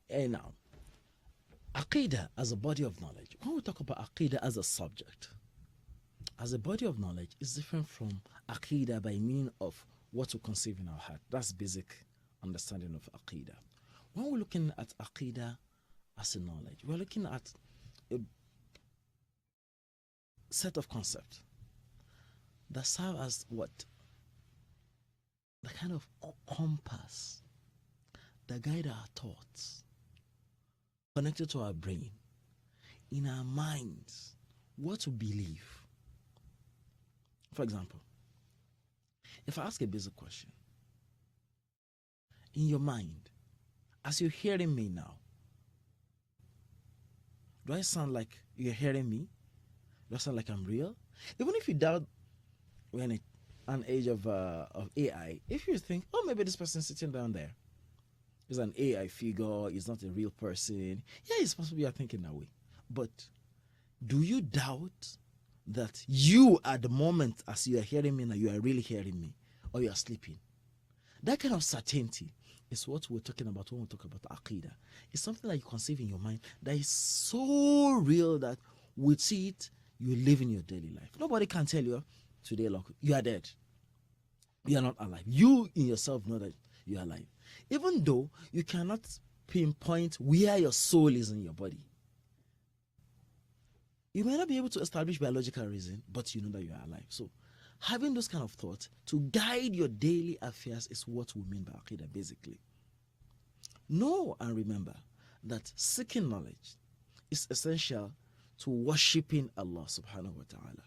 And now, Aqeedah as a body of knowledge. When we talk about Aqeedah as a subject, as a body of knowledge, is different from Aqeedah by meaning of what we conceive in our heart. That's basic understanding of Aqeedah. When we're looking at Aqeedah as a knowledge, we're looking at a set of concepts that serve as what? The kind of compass that guide our thoughts, connected to our brain, in our minds, what to believe. For example, if I ask a basic question, in your mind, as you're hearing me now, do I sound like you're hearing me? Do I sound like I'm real? Even if you doubt, we're in an age of AI, if you think, oh, maybe this person sitting down there is an AI figure, is not a real person, yeah, it's possible you're thinking that way. But do you doubt that you, at the moment, as you are hearing me now, you are really hearing me, or you are sleeping? That kind of certainty is what we're talking about when we talk about Aqeedah. It's something that you conceive in your mind that is so real that with it, you live in your daily life. Nobody can tell you today, look, you are dead. You are not alive. You in yourself know that you are alive. Even though you cannot pinpoint where your soul is in your body. You may not be able to establish biological reason, but you know that you are alive. So having those kind of thoughts to guide your daily affairs is what we mean by Aqeedah, basically. Know and remember that seeking knowledge is essential to worshipping Allah subhanahu wa ta'ala.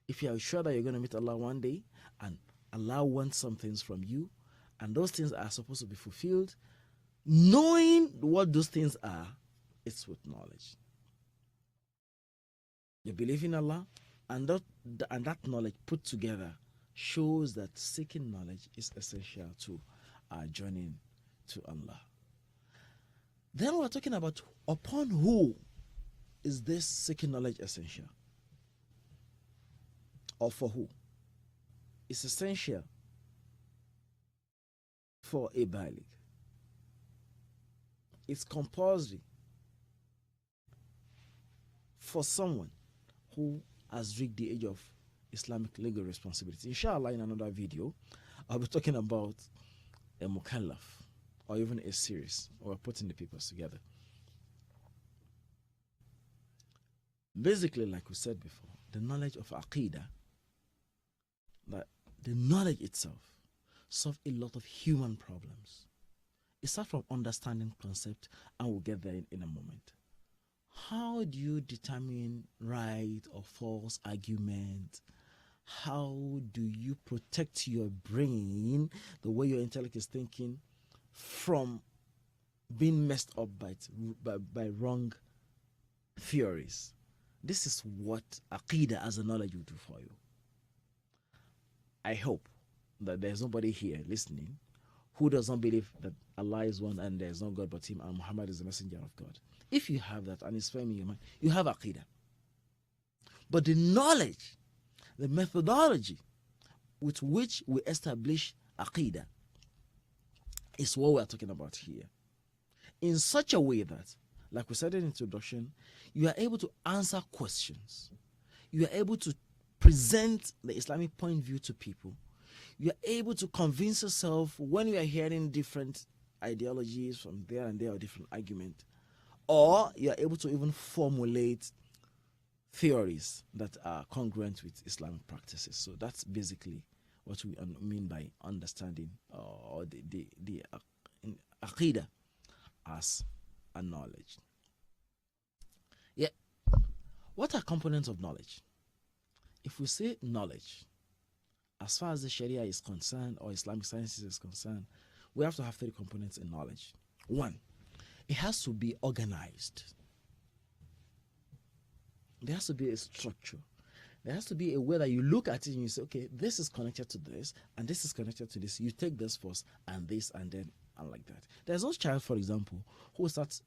If you are sure that you're going to meet Allah one day and Allah wants some things from you, and those things are supposed to be fulfilled, knowing what those things are, it's with knowledge. You believe in Allah, and that knowledge put together shows that seeking knowledge is essential to our journey to Allah. Then we're talking about upon who is this seeking knowledge essential? Or for who? It's essential for a baligh. It's compulsory for someone who has reached the age of Islamic legal responsibility. Inshallah, in another video, I'll be talking about a mukallaf, or even a series, or putting the papers together. Basically, like we said before, the knowledge of Aqeedah, that the knowledge itself solves a lot of human problems. It starts from understanding concept, and we'll get there in a moment. How do you determine right or false argument? How do you protect your brain, the way your intellect is thinking, from being messed up by wrong theories? This is what Aqeedah as a knowledge will do for you. I hope that there's nobody here listening who does not believe that Allah is one and there is no God but Him and Muhammad is the messenger of God. If you have that and it's firm in your mind, you have Aqeedah. But the knowledge, the methodology with which we establish Aqeedah is what we are talking about here. In such a way that, like we said in the introduction, you are able to answer questions. You are able to present the Islamic point of view to people. You are able to convince yourself when you are hearing different ideologies from there and there or different arguments. Or you are able to even formulate theories that are congruent with Islamic practices. So that's basically what we mean by understanding or the Aqeedah as a knowledge. Yeah. What are components of knowledge? If we say knowledge, as far as the Sharia is concerned or Islamic sciences is concerned, we have to have 3 components in knowledge. 1, it has to be organized. There has to be a structure. There has to be a way that you look at it and you say, okay, this is connected to this, and this is connected to this. You take this first, and this, and then, and like that. There's no child, for example, who starts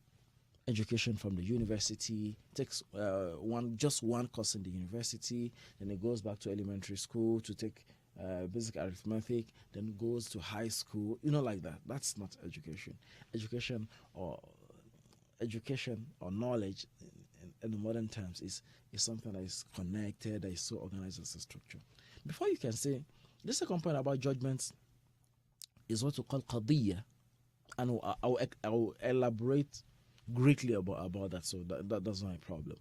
education from the university, takes just one course in the university, then it goes back to elementary school to take basic arithmetic, then goes to high school, like that. That's not education. Education or education or knowledge in the modern terms is something that is connected, that is so organized as a structure. Before you can say, the second point about judgments is what we call qadiyya, and I'll elaborate greatly about that, so that's not a problem.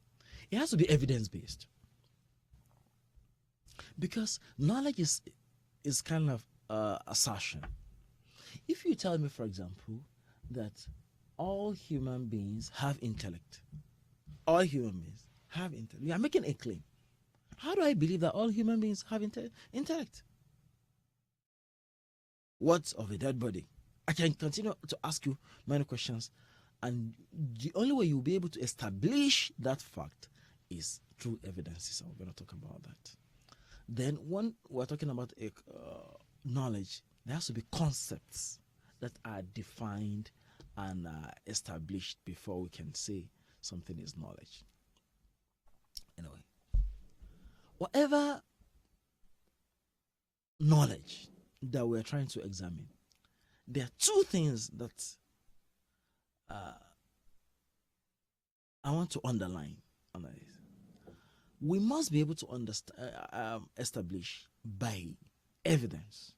It has to be evidence based, because knowledge is kind of assertion. If you tell me, for example, that all human beings have intellect, all human beings have intellect, you are making a claim. How do I believe that all human beings have intellect? What of a dead body? I can continue to ask you many questions, and the only way you'll be able to establish that fact is through evidences. I'm going to talk about that. Then, when we're talking about knowledge, there has to be concepts that are defined and established before we can say something is knowledge. Anyway, whatever knowledge that we're trying to examine, there are two things that I want to underline on this. We must be able to understand, establish by evidence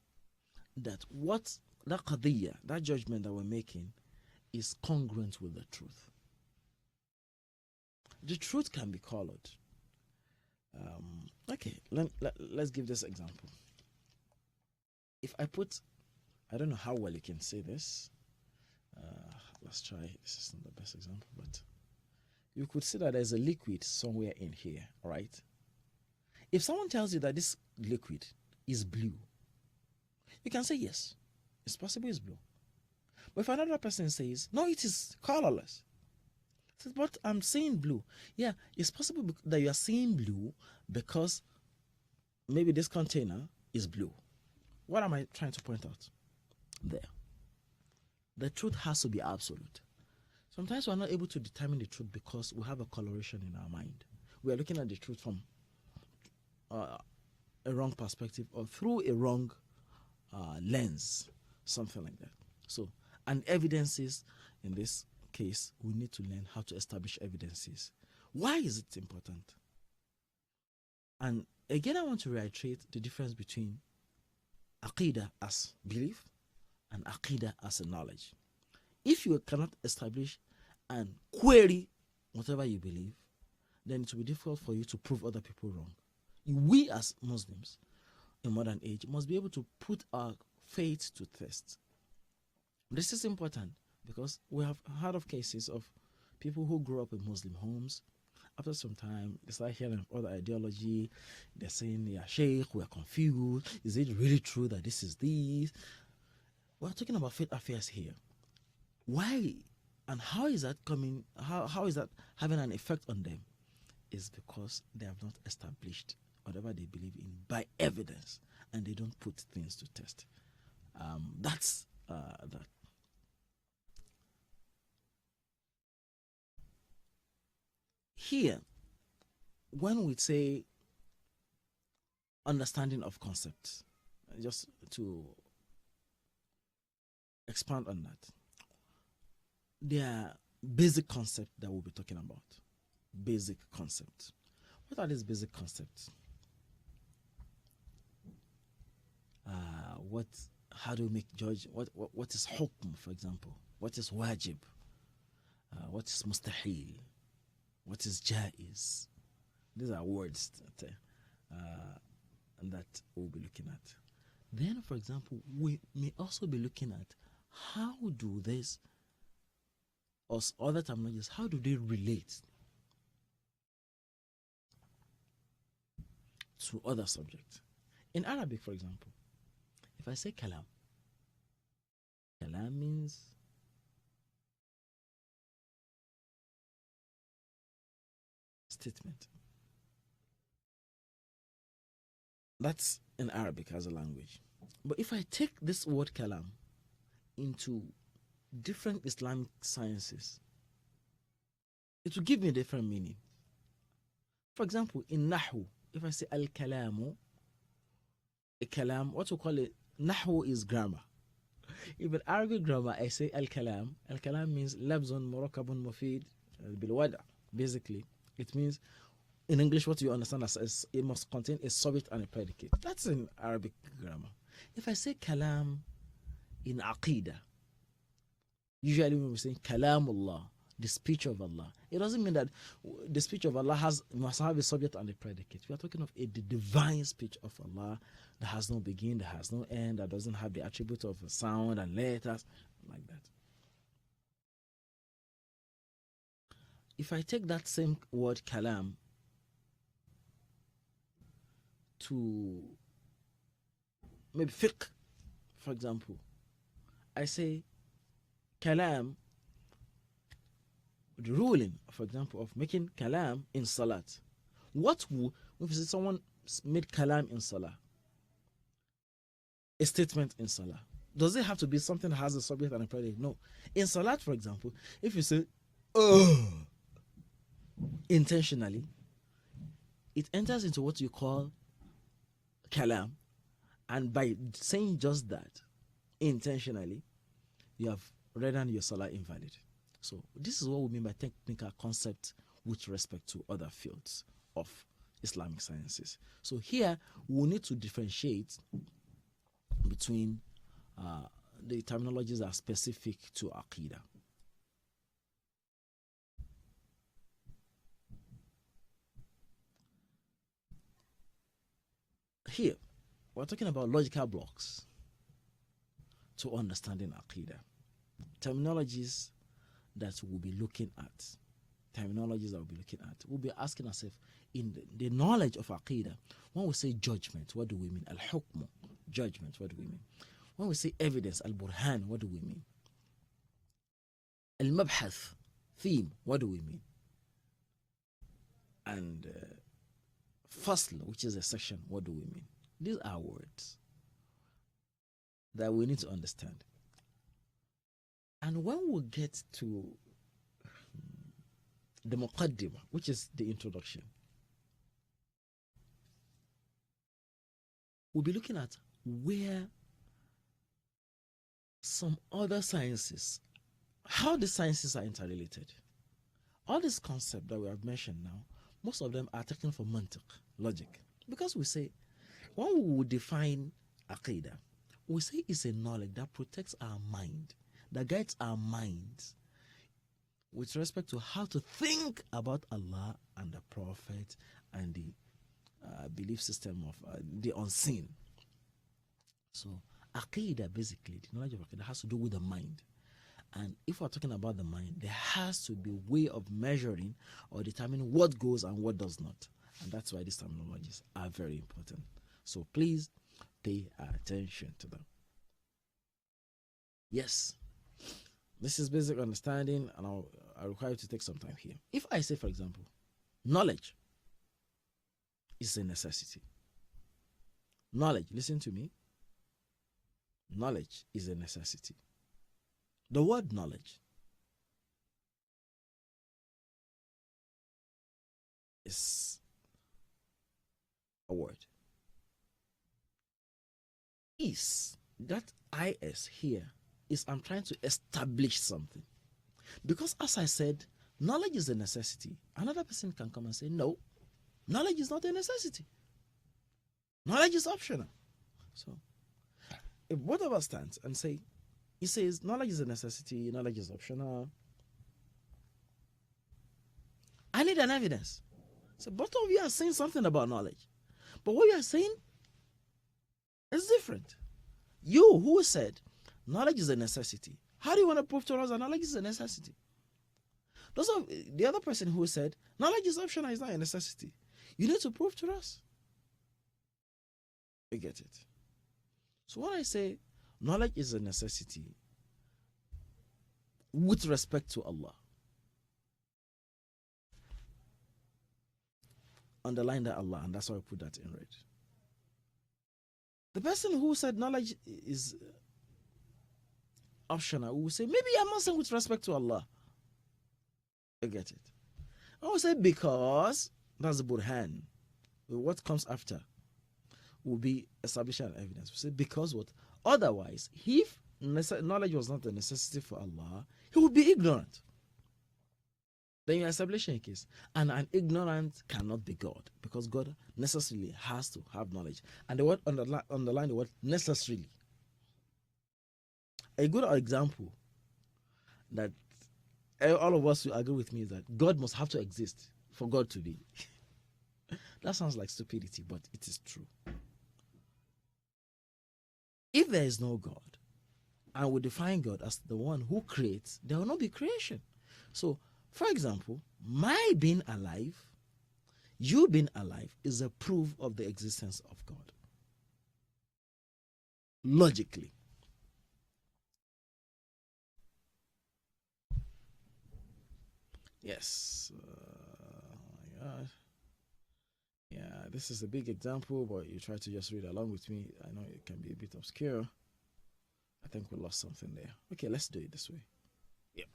that what that qadiyya, that judgment that we're making, is congruent with the truth. The truth can be colored. Okay, let's give this example. If I put, I don't know how well you can say this. Let's try. This is not the best example, but you could see that there's a liquid somewhere in here, all right? If someone tells you that this liquid is blue, you can say, yes, it's possible it's blue. But if another person says, no, it is colorless, says, but I'm seeing blue. Yeah, it's possible that you are seeing blue because maybe this container is blue. What am I trying to point out there? The truth has to be absolute. Sometimes we're not able to determine the truth because we have a coloration in our mind. We are looking at the truth from a wrong perspective or through a wrong lens, something like that. So, and evidences, in this case, we need to learn how to establish evidences. Why is it important? And again, I want to reiterate the difference between Aqeedah as belief and Aqeedah as a knowledge. If you cannot establish and query whatever you believe, then it will be difficult for you to prove other people wrong. We as Muslims in modern age must be able to put our faith to test. This is important because we have heard of cases of people who grew up in Muslim homes. After some time, they start hearing other ideology. They're saying, yeah, Sheikh, we're confused. Is it really true that this is this? We're talking about faith affairs here. Why and how is that coming? How is that having an effect on them? Is because they have not established whatever they believe in by evidence, and they don't put things to test. That's that. Here, when we say understanding of concepts, just to expand on that, there are basic concepts that we'll be talking about. Basic concepts. What are these basic concepts? How do we make judge? What is hukm, for example? What is wajib? What is mustahil? What is jaiz? These are words that we'll be looking at. Then, for example, we may also be looking at how do this or other terminologies, how do they relate to other subjects? In Arabic, for example, if I say kalam, kalam means statement. That's in Arabic as a language. But if I take this word kalam into different Islamic sciences, it will give me a different meaning. For example, in Nahu, if I say al-kalamu, a kalam, what we call it, nahwu is grammar. Even Arabic grammar, I say al-kalam. Al-kalam means labzun murakabun mufid bil-wada. Basically, it means in English what you understand as it must contain a subject and a predicate. That's in Arabic grammar. If I say kalam in Aqeedah, usually when we say kalamullah, the speech of Allah, it doesn't mean that the speech of Allah must have a subject and a predicate. We are talking of the divine speech of Allah that has no beginning, that has no end, that doesn't have the attribute of sound and letters, like that. If I take that same word kalam to maybe fiqh, for example, I say kalam, the ruling, for example, of making kalam in salat. What would, if someone made kalam in salah, a statement in salah, does it have to be something that has a subject and a predicate? No. In salat, for example, if you say, oh, intentionally, it enters into what you call kalam, and by saying just that, intentionally, you have rendered your salah invalid. So this is what we mean by technical concept with respect to other fields of Islamic sciences. So here we need to differentiate between the terminologies that are specific to Aqeedah. Here, we're talking about logical blocks to understanding Aqeedah. Terminologies that we'll be looking at. We'll be asking ourselves, in the knowledge of Aqeedah, when we say judgment, what do we mean? Al-hukm, judgment, what do we mean? When we say evidence, al-burhan, what do we mean? Al-mabhath, theme, what do we mean? And fasl, which is a section, what do we mean? These are words that we need to understand. And when we get to the muqaddimah, which is the introduction, we'll be looking at where some other sciences, how the sciences are interrelated. All these concepts that we have mentioned now, most of them are taken from mantiq, logic. Because we say, when we will define Aqeedah, we say it's a knowledge that protects our mind, that guides our minds with respect to how to think about Allah and the Prophet and the belief system of the unseen. So Aqeedah, basically, the knowledge of Aqeedah has to do with the mind. And if we're talking about the mind, there has to be a way of measuring or determining what goes and what does not. And that's why these terminologies are very important. So please pay attention to them. Yes, this is basic understanding, and I require you to take some time here. If I say, for example, knowledge is a necessity. Knowledge, listen to me. Knowledge is a necessity. The word knowledge is a word. Is, that is here, is I'm trying to establish something. Because as I said, knowledge is a necessity. Another person can come and say, no, knowledge is not a necessity. Knowledge is optional. So if both of us stand and say, he says knowledge is a necessity, knowledge is optional, I need an evidence. So both of you are saying something about knowledge, but what you are saying is different. You who said knowledge is a necessity, how do you want to prove to us that knowledge is a necessity? The other person who said knowledge is optional is not a necessity, you need to prove to us. You get it? So when I say knowledge is a necessity with respect to Allah, underline that Allah, and that's why I put that in red. The person who said knowledge is optional will say, maybe I'm not saying with respect to Allah. You get it? I will say because that's the burhan. What comes after? will be establishing an evidence. We say because what? Otherwise, if knowledge was not a necessity for Allah, he would be ignorant. Then you're establishing a case. And an ignorant cannot be God, because God necessarily has to have knowledge. And the word underline the word necessarily. A good example that all of us will agree with me is that God must have to exist for God to be. That sounds like stupidity, but it is true. If there is no God, and we define God as the one who creates, there will not be creation. So, for example, my being alive, you being alive, is a proof of the existence of God. Logically. Yes. My God. Yeah, this is a big example, but you try to just read along with me. I know it can be a bit obscure. I think we lost something there. Okay, let's do it this way. Yep.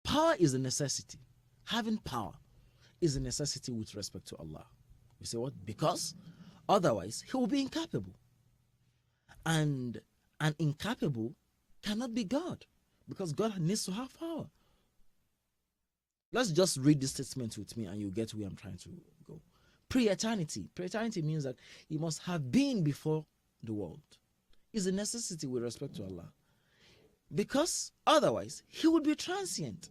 Power is a necessity. Having power is a necessity with respect to Allah. You say what? Because otherwise he will be incapable. And an incapable cannot be God, because God needs to have power. Let's just read this statement with me and you get where I'm trying to go. Pre-eternity. Pre-eternity means that he must have been before the world. It's a necessity with respect to Allah, because otherwise he would be transient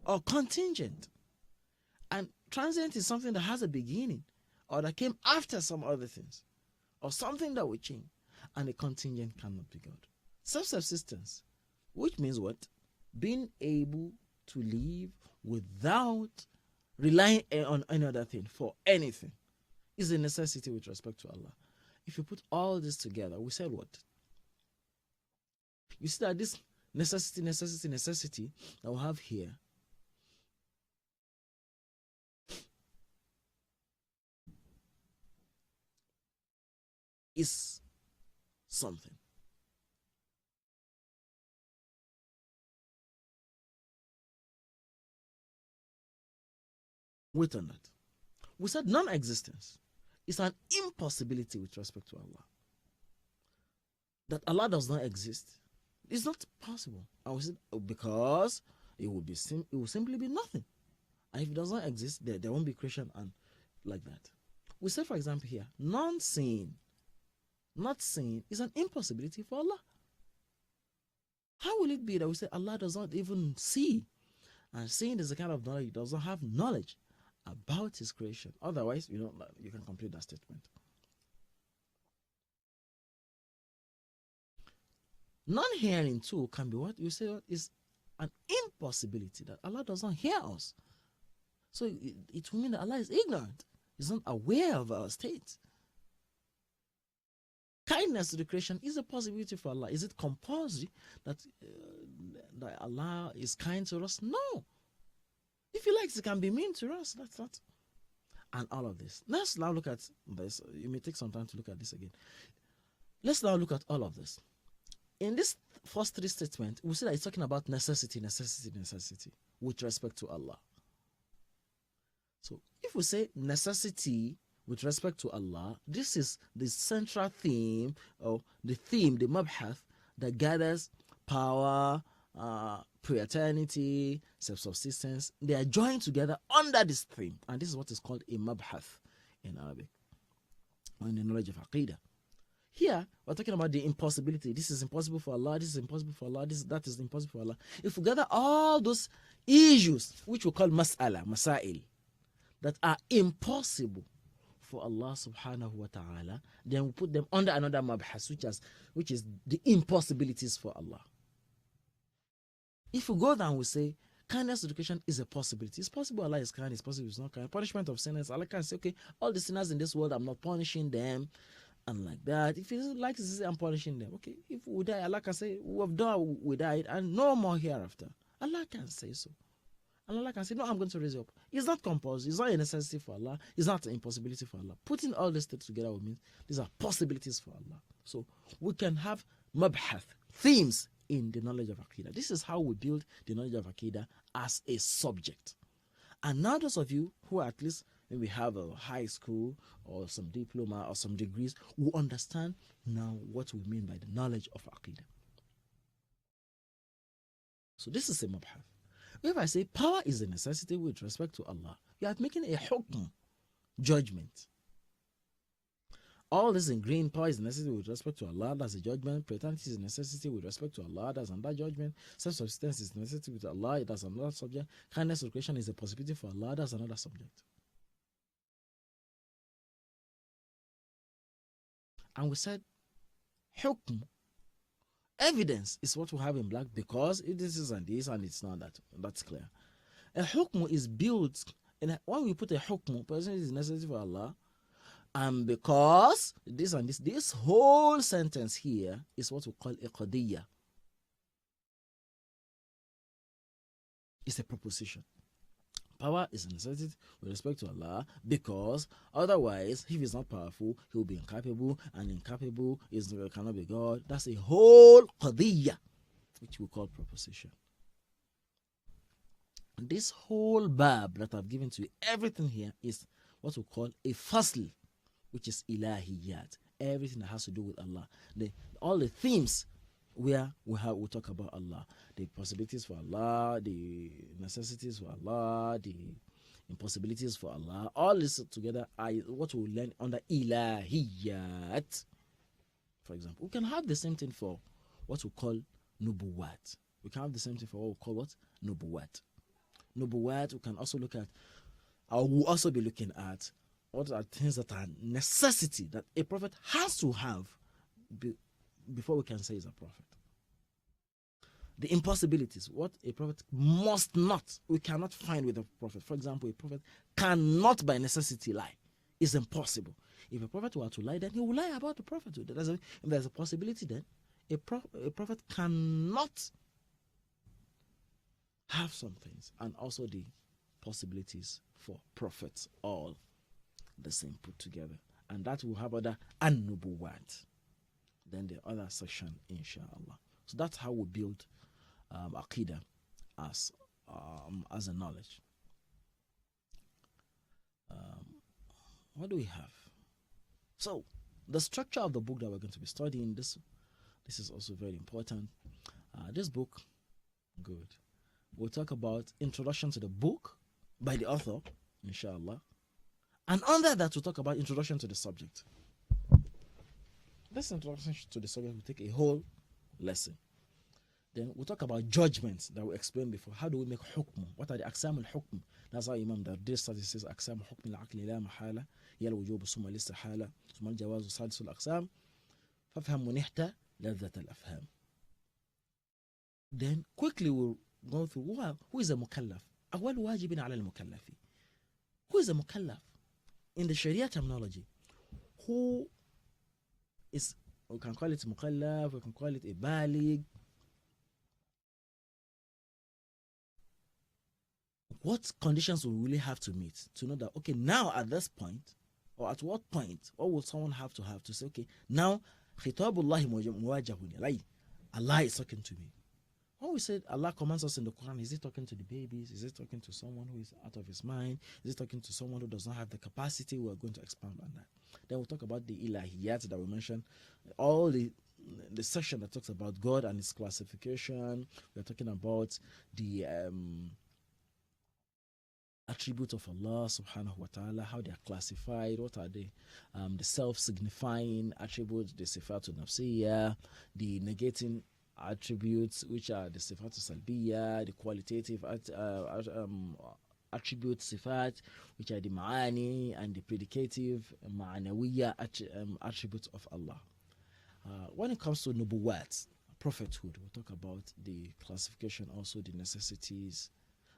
or contingent. And transient is something that has a beginning, or that came after some other things, or something that will change. And a contingent cannot be God. Self-subsistence, which means what? Being able to live without relying on any other thing for anything, is a necessity with respect to Allah. If you put all this together, we said what? You see that this necessity that we have here is something. Wait on that. We said non-existence is an impossibility with respect to Allah. That Allah does not exist is not possible. And we said because it will simply be nothing. And if it does not exist, there won't be creation and like that. We say, for example, here, not seeing is an impossibility for Allah. How will it be that we say Allah does not even see? And seeing is a kind of knowledge, does not have knowledge about his creation. Otherwise, you can complete that statement. Non-hearing too can be what you say is an impossibility, that Allah does not hear us. So it will mean that Allah is ignorant. He's not aware of our state. Kindness to the creation is a possibility for Allah. Is it compulsory that Allah is kind to us? No. If he likes, he can be mean to us. That's not. And all of this. Let's now look at this. You may take some time to look at this again. Let's now look at all of this. In this first three statements, we see that it's talking about necessity with respect to Allah. So if we say necessity with respect to Allah, this is the central theme, or the mabhath, that gathers power, pre-eternity, self-subsistence. They are joined together under this theme, and this is what is called a mabhath in Arabic, or in the knowledge of Aqeedah. Here, we're talking about the impossibility. This is impossible for Allah, this is impossible for Allah, that is impossible for Allah. If we gather all those issues, which we call masail, that are impossible for Allah subhanahu wa ta'ala, then we put them under another mabhas, which is the impossibilities for Allah. If we go down, we say kindness to education is a possibility. It's possible Allah is kind, it's possible it's not kind. Punishment of sinners, Allah can say, okay, all the sinners in this world, I'm not punishing them, and like that. If He likes to say I'm punishing them, okay, if we die, Allah can say, we died, and no more hereafter. Allah can say so. And Allah can say, no, I'm going to raise you up. It's not compulsory. It's not a necessity for Allah. It's not an impossibility for Allah. Putting all these things together would mean these are possibilities for Allah. So we can have mabhath, themes in the knowledge of Aqeedah. This is how we build the knowledge of Aqeedah as a subject. And now those of you who are at least maybe have a high school or some diploma or some degrees, will understand now what we mean by the knowledge of Aqeedah. So this is a mabhath. If I say power is a necessity with respect to Allah, you are making a hukm, judgment. All this in green, power is a necessity with respect to Allah, that's a judgment. Paternity is a necessity with respect to Allah, that's another judgment. Self-subsistence is a necessity with Allah, that's another subject. Kindness of creation is a possibility for Allah, that's another subject. And we said, hukm, evidence is what we have in black because this is and this and it's not that. That's clear. A hukm is built, and when we put a hukm, person is necessary for Allah, and because this and this whole sentence here is what we call a qadiyya. It's a proposition. Power is a necessity with respect to Allah because otherwise, if he's not powerful, he will be incapable, and incapable cannot be God. That's a whole qadiyya, which we call proposition. This whole bab that I've given to you, everything here is what we call a fasl, which is ilahiyat. Everything that has to do with Allah. All the themes where we talk about Allah, the possibilities for Allah, the necessities for Allah, the impossibilities for Allah, all this together are what we learn under ilahiyat. For example, we can have the same thing for what we call nubuwat. We can have the same thing for what we call what? Nubuwat. Nubuwat, we can also look at, or we'll also be looking at what are things that are necessity that a prophet has to have before we can say he's a prophet. The impossibilities, what a prophet must not, we cannot find with a prophet. For example, a prophet cannot by necessity lie. It's impossible. If a prophet were to lie, then he will lie about the prophethood. If there's a possibility, then a prophet cannot have some things, and also the possibilities for prophets, all the same put together. And that will have other an-nubuwat. Then the other section, inshallah. So that's how we build Aqeedah as a knowledge. What do we have? So the structure of the book that we're going to be studying, this is also very important. This book, good. We'll talk about introduction to the book by the author, inshallah. And under that, we'll talk about introduction to the subject. This introduction to the subject will take a whole lesson. Then we'll talk about judgments that we explained before. How do we make hukm? What are the aqsam al-hukm? That's how Imam Dardir says aqsam al-hukm al-aqli la mahala hiya al-wujub summa al-istihala summa al-jawaz sadis al-aqsam fafham munihta ladhat al-afham. Then quickly we'll go through who is a mukallaf? أول واجب على المكلف. Who is a mukallaf? In the Sharia terminology, who is, we can call it mukallaf, we can call it a balig. What conditions will we really have to meet to know that, okay, now at this point, or at what point, what will someone have to say, okay, now, khitabullahi muwajjahun ilayya, Allah is talking to me. When we said Allah commands us in the Quran, is he talking to the babies? Is he talking to someone who is out of his mind? Is he talking to someone who does not have the capacity? We are going to expand on that. Then we'll talk about the ilahiyat that we mentioned, all the section that talks about God and his classification. We're talking about the attributes of Allah subhanahu wa ta'ala, how they are classified, what are the self-signifying attributes, the sifatul nafsiyya, the negating attributes, which are the sifatul salbiyya, the qualitative attributes sifat, which are the ma'ani, and the predicative ma'anawiyya attributes of Allah. When it comes to nubuwat, prophethood, we'll talk about the classification, also the necessities,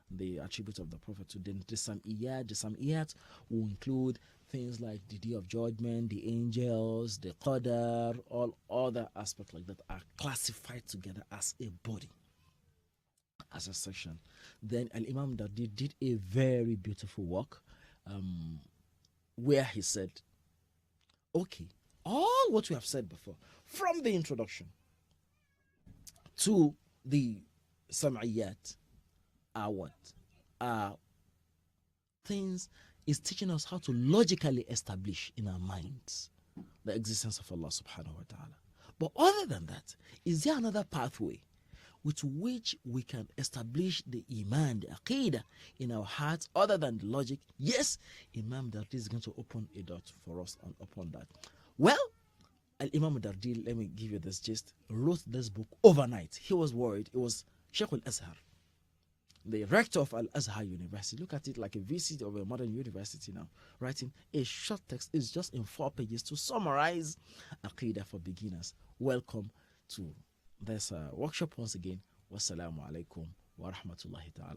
the attributes of the prophethood. Then the sam'iyat will include things like the day of judgment, the angels, the qadar, all other aspects like that are classified together as a body, as a section. Then Al-Imam Dardir did a very beautiful work where he said, okay, all what we have said before, from the introduction to the sam'iyat, are what? Are things is teaching us how to logically establish in our minds the existence of Allah subhanahu wa ta'ala. But other than that, is there another pathway with which we can establish the Iman, the Aqeedah in our hearts other than the logic? Yes, Imam Dardi is going to open a dot for us upon that. Well, Imam Dardi, let me give you this gist, wrote this book overnight. He was worried. It was Sheikh al-Azhar, the rector of Al-Azhar University. Look at it like a VC of a modern university now, writing a short text. It's just in 4 pages to summarize Aqeedah for beginners. Welcome to this workshop once again. Wassalamu alaikum wa rahmatullahi ta'ala.